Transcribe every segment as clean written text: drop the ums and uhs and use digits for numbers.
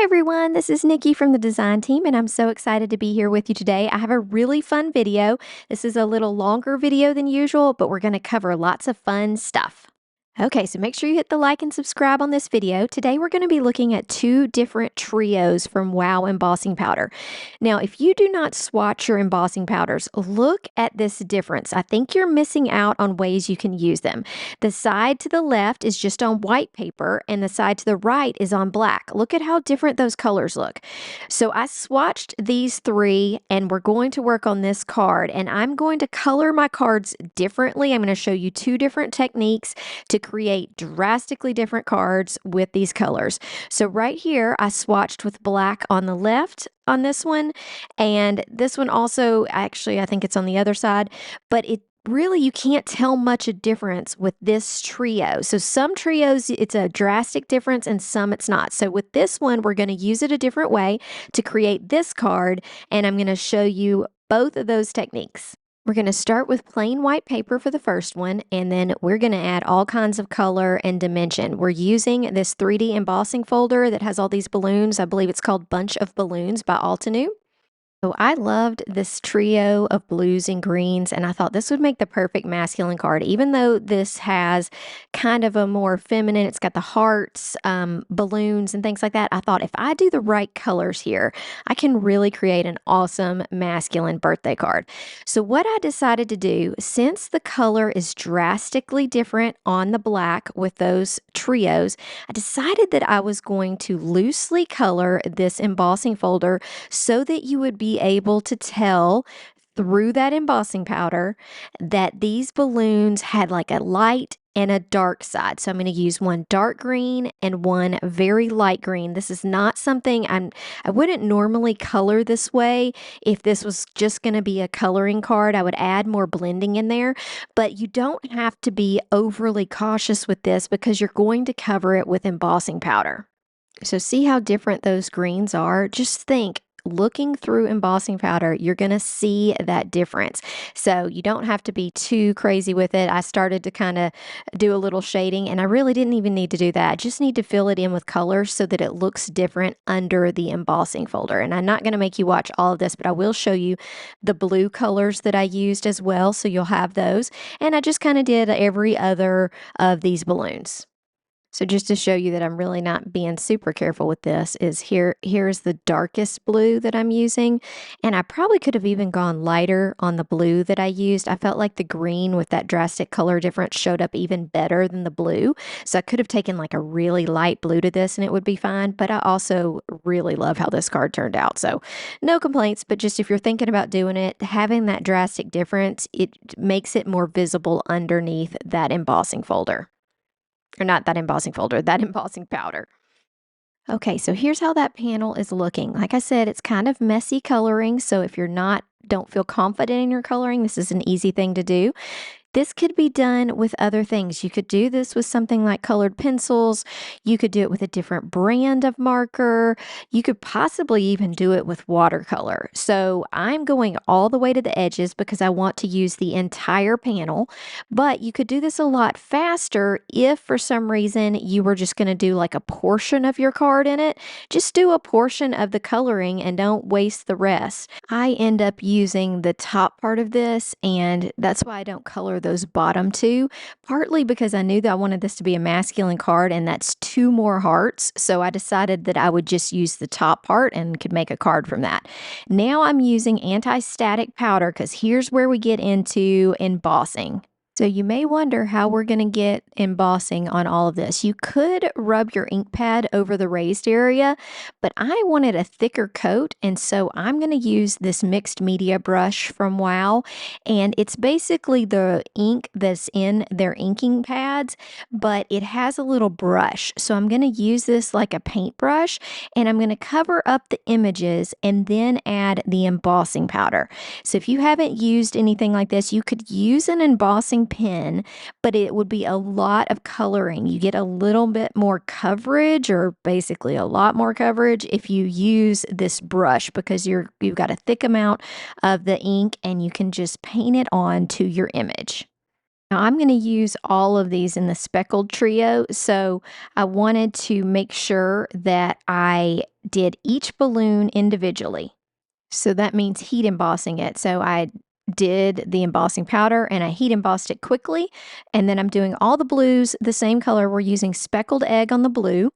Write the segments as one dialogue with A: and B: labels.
A: everyone, this is Nikki from the design team, and I'm so excited to be here with you today. I have a really fun video. This is a little longer video than usual, but we're going to cover lots of fun stuff. Okay, so make sure you hit the like and subscribe on this video. Today we're going to be looking at two different trios from Wow Embossing Powder. Now, if you do not swatch your embossing powders, look at this difference. I think you're missing out on ways you can use them. The side to the left is just on white paper, and the side to the right is on black. Look at how different those colors look. So I swatched these three, and we're going to work on this card, and I'm going to color my cards differently. I'm going to show you two different techniques to create drastically different cards with these colors. So right here, I swatched with black on the left on this one, and this one also, actually, I think it's on the other side, but it really, you can't tell much a difference with this trio. So some trios, it's a drastic difference, and some it's not. So with this one, we're going to use it a different way to create this card, and I'm going to show you both of those techniques. We're going to start with plain white paper for the first one, and then we're going to add all kinds of color and dimension. We're using this 3D embossing folder that has all these balloons. I believe it's called Bunch of Balloons by Altenew. So I loved this trio of blues and greens, and I thought this would make the perfect masculine card. Even though this has kind of a more feminine, it's got the hearts, balloons, and things like that, I thought if I do the right colors here, I can really create an awesome masculine birthday card. So what I decided to do, since the color is drastically different on the black with those trios, I decided that I was going to loosely color this embossing folder so that you would be able to tell through that embossing powder that these balloons had like a light and a dark side. So I'm going to use one dark green and one very light green. This is not something I wouldn't normally color this way. If this was just going to be a coloring card, I would add more blending in there, but you don't have to be overly cautious with this because you're going to cover it with embossing powder. So see how different those greens are? Just think, looking through embossing powder, you're going to see that difference. So you don't have to be too crazy with it. I started to kind of do a little shading, and I really didn't even need to do that. I just need to fill it in with colors so that it looks different under the embossing folder. And I'm not going to make you watch all of this, but I will show you the blue colors that I used as well, so you'll have those. And I just kind of did every other of these balloons. So just to show you that I'm really not being super careful with this, is here's the darkest blue that I'm using. And I probably could have even gone lighter on the blue that I used. I felt like the green with that drastic color difference showed up even better than the blue. So I could have taken like a really light blue to this and it would be fine. But I also really love how this card turned out. So no complaints, but just if you're thinking about doing it, having that drastic difference, it makes it more visible underneath that embossing folder. Or not that embossing folder, that embossing powder. Okay, so here's how that panel is looking. Like I said, it's kind of messy coloring, so if don't feel confident in your coloring, this is an easy thing to do. This could be done with other things. You could do this with something like colored pencils. You could do it with a different brand of marker. You could possibly even do it with watercolor. So I'm going all the way to the edges because I want to use the entire panel, but you could do this a lot faster if for some reason you were just going to do like a portion of your card in it. Just do a portion of the coloring and don't waste the rest. I end up using the top part of this, and that's why I don't color those bottom two, partly because I knew that I wanted this to be a masculine card, and that's two more hearts. So I decided that I would just use the top part and could make a card from that. Now I'm using anti-static powder because here's where we get into embossing. So you may wonder how we're going to get embossing on all of this. You could rub your ink pad over the raised area, but I wanted a thicker coat, and so I'm going to use this mixed media brush from Wow, and it's basically the ink that's in their inking pads, but it has a little brush. So I'm going to use this like a paintbrush, and I'm going to cover up the images and then add the embossing powder. So if you haven't used anything like this, you could use an embossing pen, but it would be a lot of coloring. You get a little bit more coverage, or basically a lot more coverage, if you use this brush because you've got a thick amount of the ink and you can just paint it on to your image. Now I'm going to use all of these in the speckled trio, so I wanted to make sure that I did each balloon individually. So that means heat embossing it. So I did the embossing powder and I heat embossed it quickly. And then I'm doing all the blues the same color. We're using speckled egg on the blue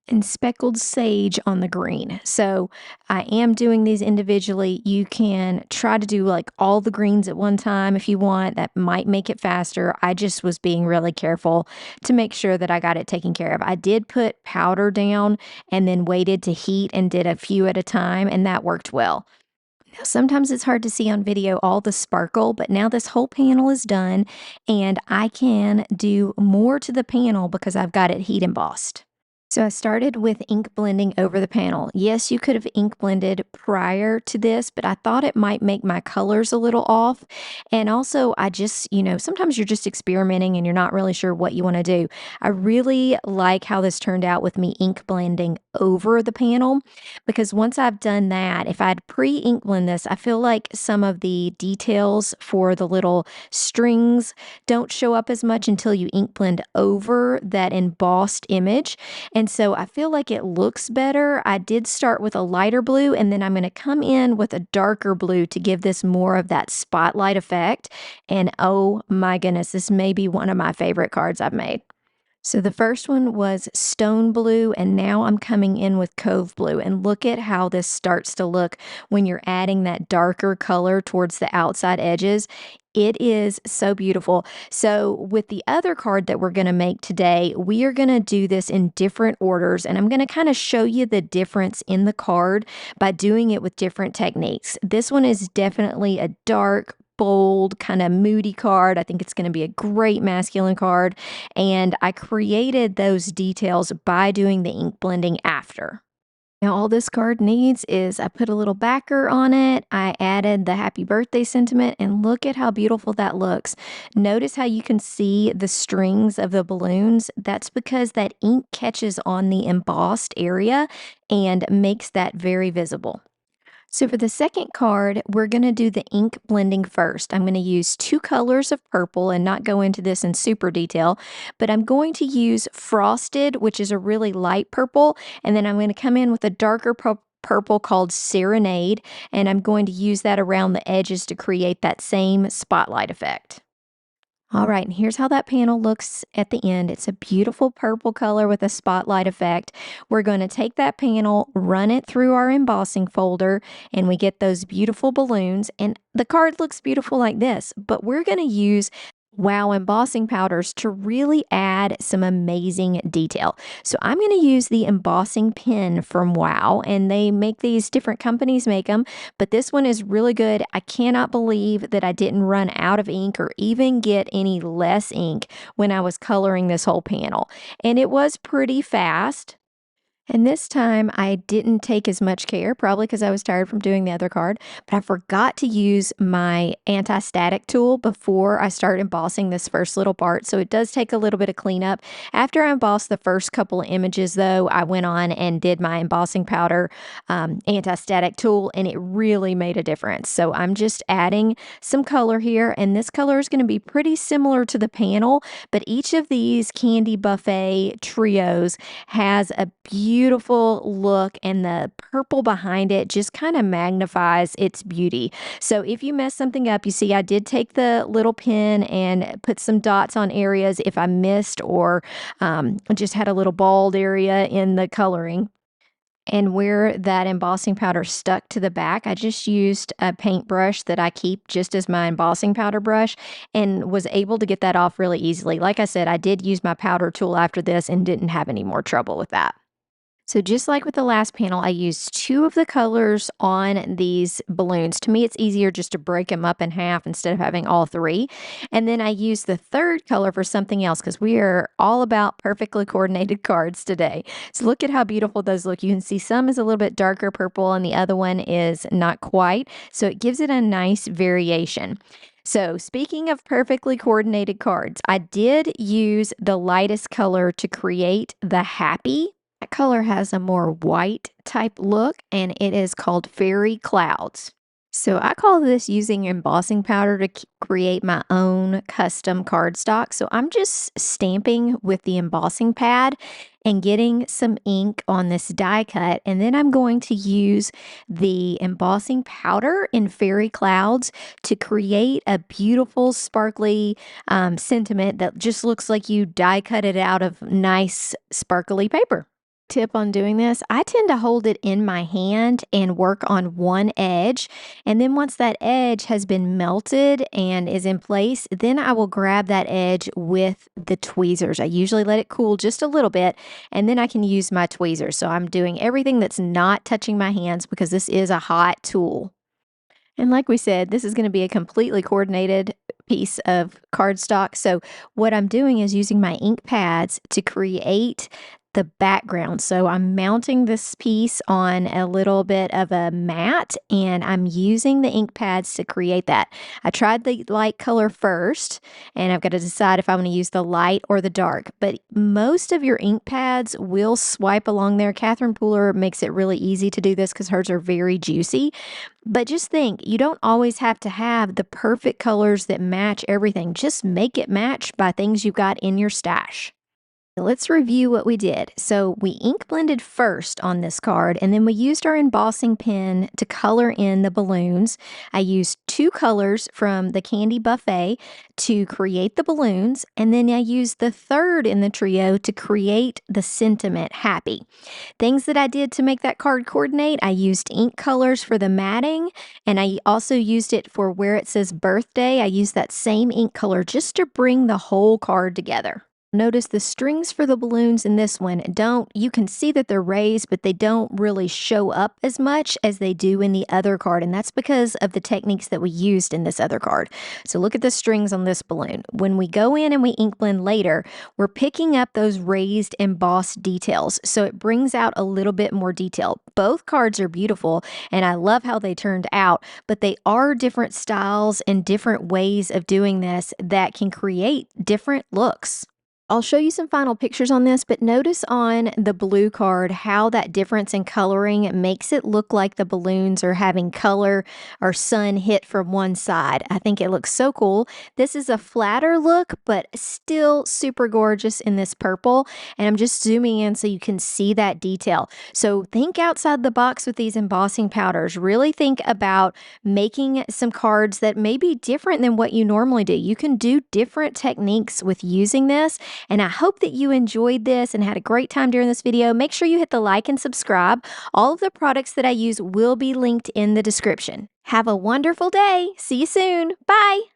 A: and speckled sage on the green. So I am doing these individually. You can try to do like all the greens at one time if you want. That might make it faster. I just was being really careful to make sure that I got it taken care of. I did put powder down and then waited to heat and did a few at a time, and that worked well. Now, sometimes it's hard to see on video all the sparkle, but now this whole panel is done and I can do more to the panel because I've got it heat embossed. So I started with ink blending over the panel. Yes, you could have ink blended prior to this, but I thought it might make my colors a little off. And also, I just, sometimes you're just experimenting and you're not really sure what you want to do. I really like how this turned out with me ink blending over the panel because once I've done that, if I'd pre-ink blend this, I feel like some of the details for the little strings don't show up as much until you ink blend over that embossed image. And so I feel like it looks better. I did start with a lighter blue and then I'm going to come in with a darker blue to give this more of that spotlight effect. And oh my goodness, this may be one of my favorite cards I've made. So the first one was stone blue, and now I'm coming in with cove blue. And look at how this starts to look when you're adding that darker color towards the outside edges. It is so beautiful. So with the other card that we're going to make today, we are going to do this in different orders, and I'm going to kind of show you the difference in the card by doing it with different techniques. This one is definitely a dark, bold, kind of moody card. I think it's going to be a great masculine card. And I created those details by doing the ink blending after. Now, all this card needs is I put a little backer on it. I added the happy birthday sentiment, and look at how beautiful that looks. Notice how you can see the strings of the balloons. That's because that ink catches on the embossed area and makes that very visible. So for the second card, we're going to do the ink blending first. I'm going to use two colors of purple and not go into this in super detail, but I'm going to use Frosted, which is a really light purple, and then I'm going to come in with a darker purple called Serenade, and I'm going to use that around the edges to create that same spotlight effect. All right, and here's how that panel looks at the end. It's a beautiful purple color with a spotlight effect. We're going to take that panel, run it through our embossing folder, and we get those beautiful balloons. And the card looks beautiful like this, but we're going to use Wow embossing powders to really add some amazing detail. So I'm going to use the embossing pen from Wow, and they make these, different companies make them, but this one is really good. I cannot believe that I didn't run out of ink or even get any less ink when I was coloring this whole panel. And it was pretty fast. And this time I didn't take as much care, probably because I was tired from doing the other card, but I forgot to use my anti-static tool before I started embossing this first little part. So it does take a little bit of cleanup. After I embossed the first couple of images though, I went on and did my embossing powder anti-static tool, and it really made a difference. So I'm just adding some color here, and this color is going to be pretty similar to the panel, but each of these candy buffet trios has a beautiful look, and the purple behind it just kind of magnifies its beauty. So if you mess something up, you see I did take the little pen and put some dots on areas if I missed or just had a little bald area in the coloring. And where that embossing powder stuck to the back, I just used a paintbrush that I keep just as my embossing powder brush and was able to get that off really easily. Like I said, I did use my powder tool after this and didn't have any more trouble with that. So just like with the last panel, I used two of the colors on these balloons. To me, it's easier just to break them up in half instead of having all three. And then I used the third color for something else because we are all about perfectly coordinated cards today. So look at how beautiful those look. You can see some is a little bit darker purple and the other one is not quite. So it gives it a nice variation. So speaking of perfectly coordinated cards, I did use the lightest color to create the happy. That color has a more white type look, and it is called Fairy Clouds. So I call this using embossing powder to create my own custom cardstock. So I'm just stamping with the embossing pad and getting some ink on this die cut. And then I'm going to use the embossing powder in fairy clouds to create a beautiful, sparkly sentiment that just looks like you die cut it out of nice, sparkly paper. Tip on doing this, I tend to hold it in my hand and work on one edge. And then once that edge has been melted and is in place, then I will grab that edge with the tweezers. I usually let it cool just a little bit and then I can use my tweezers. So I'm doing everything that's not touching my hands because this is a hot tool. And like we said, this is going to be a completely coordinated piece of cardstock. So what I'm doing is using my ink pads to create the background. So I'm mounting this piece on a little bit of a mat and I'm using the ink pads to create that. I tried the light color first and I've got to decide if I want to use the light or the dark. But most of your ink pads will swipe along there. Catherine Pooler makes it really easy to do this because hers are very juicy. But just think, you don't always have to have the perfect colors that match everything. Just make it match by things you've got in your stash. Let's review what we did. So we ink blended first on this card, and then we used our embossing pen to color in the balloons. I used two colors from the Candy Buffet to create the balloons, and then I used the third in the trio to create the sentiment happy. Things that I did to make that card coordinate, I used ink colors for the matting, and I also used it for where it says birthday. I used that same ink color just to bring the whole card together. Notice the strings for the balloons in this one you can see that they're raised, but they don't really show up as much as they do in the other card. And that's because of the techniques that we used in this other card. So look at the strings on this balloon. When we go in and we ink blend later, we're picking up those raised embossed details. So it brings out a little bit more detail. Both cards are beautiful and I love how they turned out, but they are different styles and different ways of doing this that can create different looks. I'll show you some final pictures on this, but notice on the blue card how that difference in coloring makes it look like the balloons are having color or sun hit from one side. I think it looks so cool. This is a flatter look, but still super gorgeous in this purple. And I'm just zooming in so you can see that detail. So think outside the box with these embossing powders. Really think about making some cards that may be different than what you normally do. You can do different techniques with using this. And I hope that you enjoyed this and had a great time during this video. Make sure you hit the like and subscribe. All of the products that I use will be linked in the description. Have a wonderful day. See you soon. Bye.